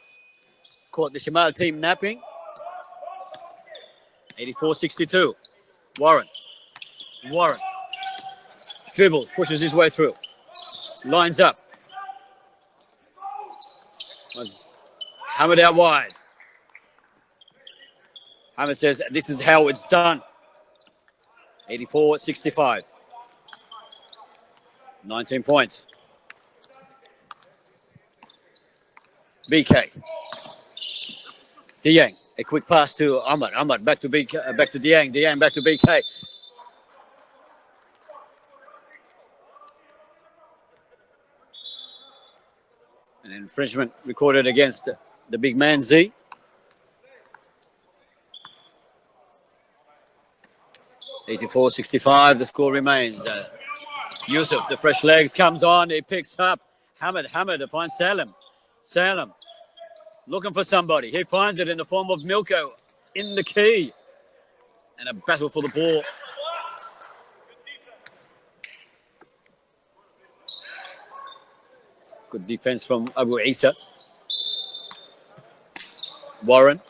Caught the Shamal team napping. 84-62. Warren. Warren. Dribbles, pushes his way through. Lines up. Was hammered out wide. Hamid says, this is how it's done. 84-65. 19 points. BK. Dieng. A quick pass to Ahmad. Ahmad back to BK, back to Dieng. Dieng back to BK. An infringement recorded against the big man Z. $84-65. The score remains. Yusuf, the fresh legs, comes on. He picks up Hamid to find Salem. Salem looking for somebody. He finds it in the form of Milko in the key. And a battle for the ball. Good defense from Abu Isa. Warren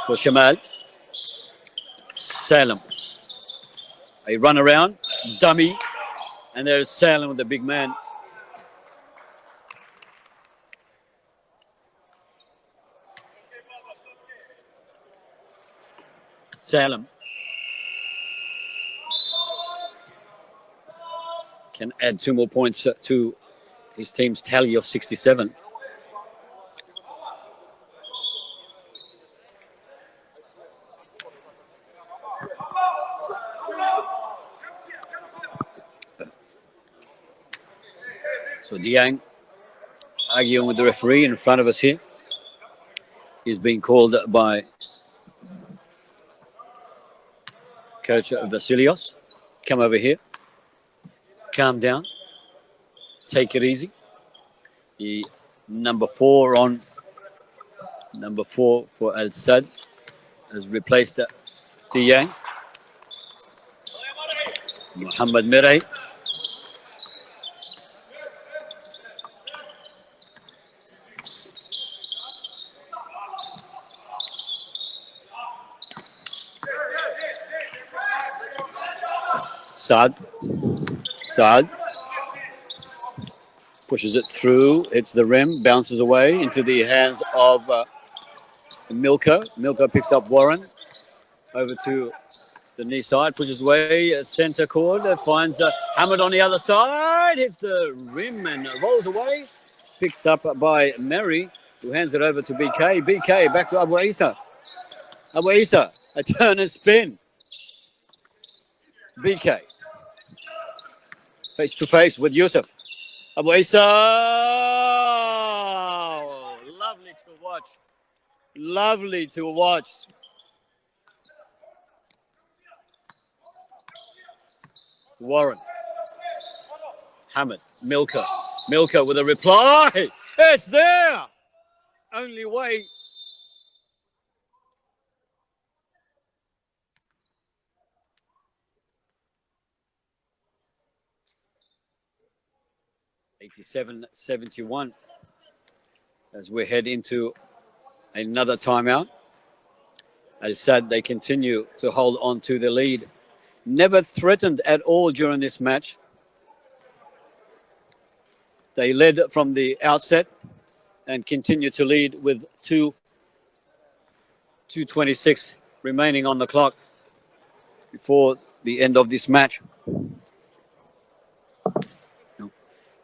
for Shamal. Salem. A run around, dummy. And there's Salem with the big man. Salem can add 2 more points to his team's tally of 67. So Dieng arguing with the referee in front of us here. He's being called by Coach Vasilios. Come over here. Calm down. Take it easy. The number 4 for Al Sadd has replaced Dieng. Muhammad Mirai. Sadd pushes it through, hits the rim, bounces away into the hands of Milko. Milko picks up Warren over to the knee side, pushes away at center court, finds Hamid on the other side, hits the rim and rolls away. Picked up by Mary, who hands it over to BK. BK back to Abu Isa. Abu Isa, a turn and spin. BK. Face to face with Yusuf. Abu Isa. Oh, lovely to watch. Lovely to watch. Warren. Hamid, Milko with a reply. It's there. Only way. (87-71) as we head into another timeout. As said, they continue to hold on to the lead. Never threatened at all during this match. They led from the outset and continue to lead with 2:26 remaining on the clock before the end of this match.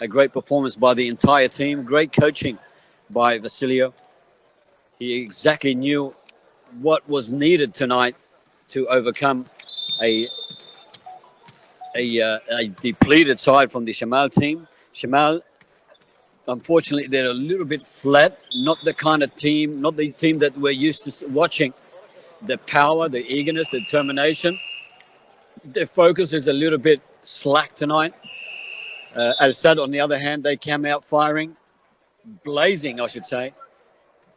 A great performance by the entire team. Great coaching by Vasilio. He exactly knew what was needed tonight to overcome a depleted side from the Shamal team. Shamal, unfortunately, they're a little bit flat. Not the kind of team, not the team that we're used to watching. The power, the eagerness, the determination. Their focus is a little bit slack tonight. Al Sadd, on the other hand, they came out firing, blazing, I should say.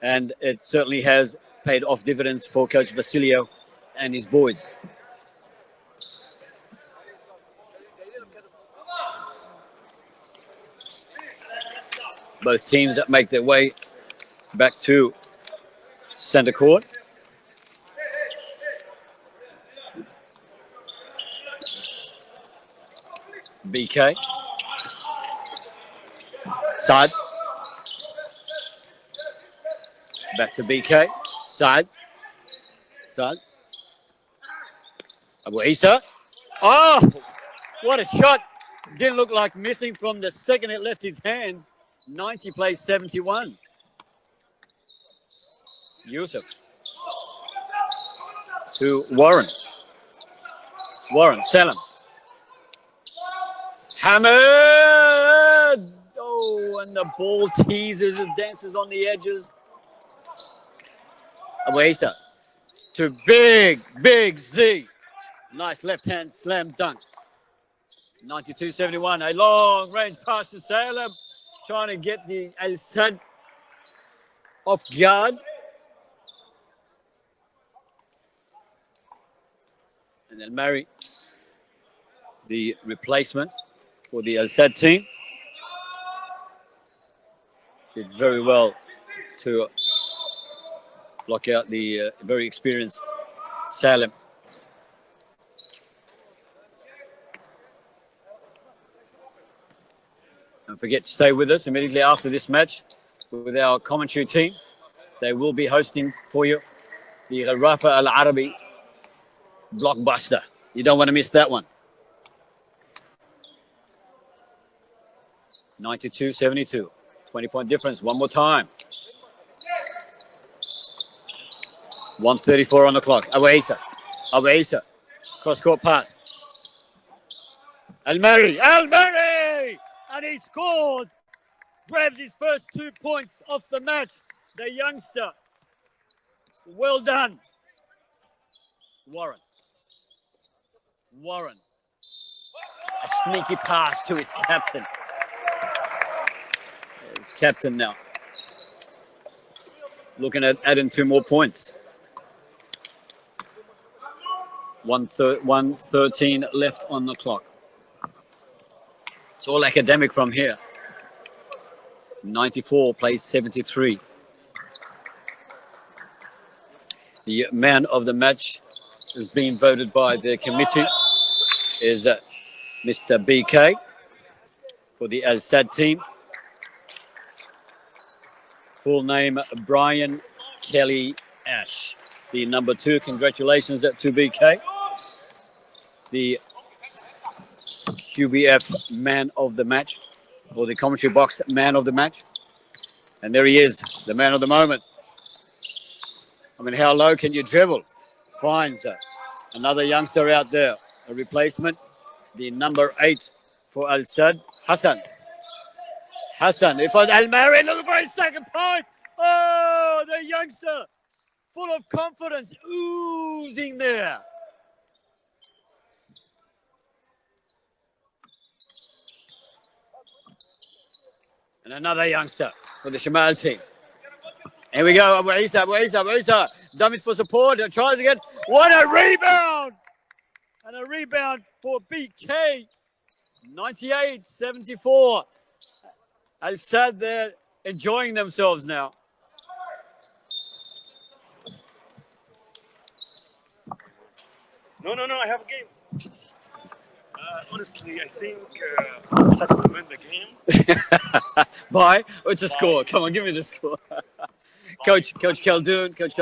And it certainly has paid off dividends for Coach Vasilio and his boys. Both teams that make their way back to center court. BK. Sadd. Back to BK. Sadd. Abu Isa. Oh, what a shot. Didn't look like missing from the second it left his hands. 90 plays 71. Yusuf. To Warren. Salam. Hamid! Oh, and the ball teases and dances on the edges. Abu Isa to big Z. Nice left-hand slam dunk. 92-71. A long-range pass to Salem. Trying to get the Al Sadd off guard. And then Mary, the replacement for the Al Sadd team, did very well to block out the very experienced Salem. Don't forget to stay with us immediately after this match with our commentary team. They will be hosting for you the Rafa Al Arabi blockbuster. You don't want to miss that one. 92-72. 20-point difference. One more time. 1:34 on the clock. Abu Isa. Cross-court pass. Al-Mari. And he scores. Grabs his first 2 points off the match. The youngster. Well done. Warren. A sneaky pass to his captain. His captain now. Looking at adding 2 more points. 1:13 left on the clock. It's all academic from here. 94 plays 73. The man of the match is being voted by the committee is Mr. BK for the Al Sadd team. Full name, Brian Kelly Ash. The number 2, congratulations to BK. The QBF man of the match, or the commentary box man of the match. And there he is, the man of the moment. I mean, how low can you dribble? Finds another youngster out there, a replacement, the number 8 for Al Sadd, Hassan. If Al-Mari looking for his second point. Oh, the youngster, full of confidence, oozing there. And another youngster for the Shamal team. Here we go. Abu Isa. Dummies for support. Tries again. What a rebound! And a rebound for BK. 98-74. Al Sadd there enjoying themselves now. No, I have a game. Honestly, I think Sadd will win the game. Bye. What's the score? Come on, give me the score. Coach Khaldoon. Coach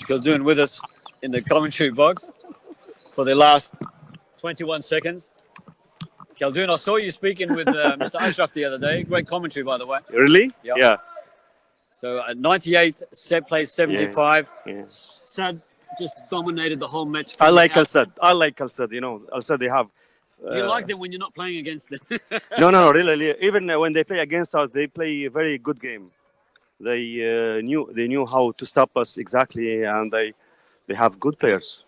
Khaldoon with us in the commentary box for the last 21 seconds. Khaldoon, I saw you speaking with Mr. Ashraf the other day. Great commentary, by the way. Really? Yeah. Yeah. So at 98, Sadd plays 75. Yeah. Sadd just dominated the whole match. I like Al Sadd. You know, Al Sadd, they have. You like them when you're not playing against them. No, really. Even when they play against us, they play a very good game. They knew how to stop us exactly, and they have good players.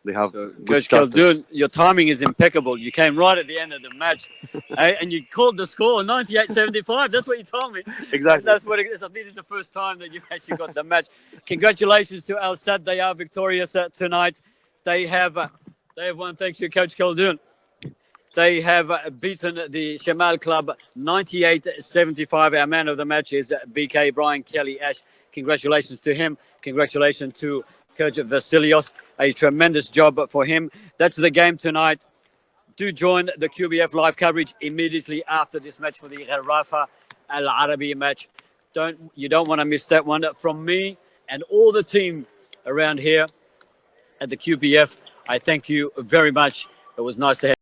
They have good Coach starters. Khaldoon, your timing is impeccable. You came right at the end of the match, and you called the score 98-75. That's what you told me. Exactly. That's what it is. I think it's the first time that you've actually got the match. Congratulations to Al Sadd. They are victorious tonight. They have won. Thanks to Coach Khaldoon. They have beaten the Shamal club 98-75. Our man of the match is BK Brian Kelly Ash. Congratulations to him. Congratulations to Coach Vasilios. A tremendous job for him. That's the game tonight. Do join the QBF live coverage immediately after this match for the Rafa Al Arabi match. You don't want to miss that one. From me and all the team around here at the QBF, I thank you very much. It was nice to have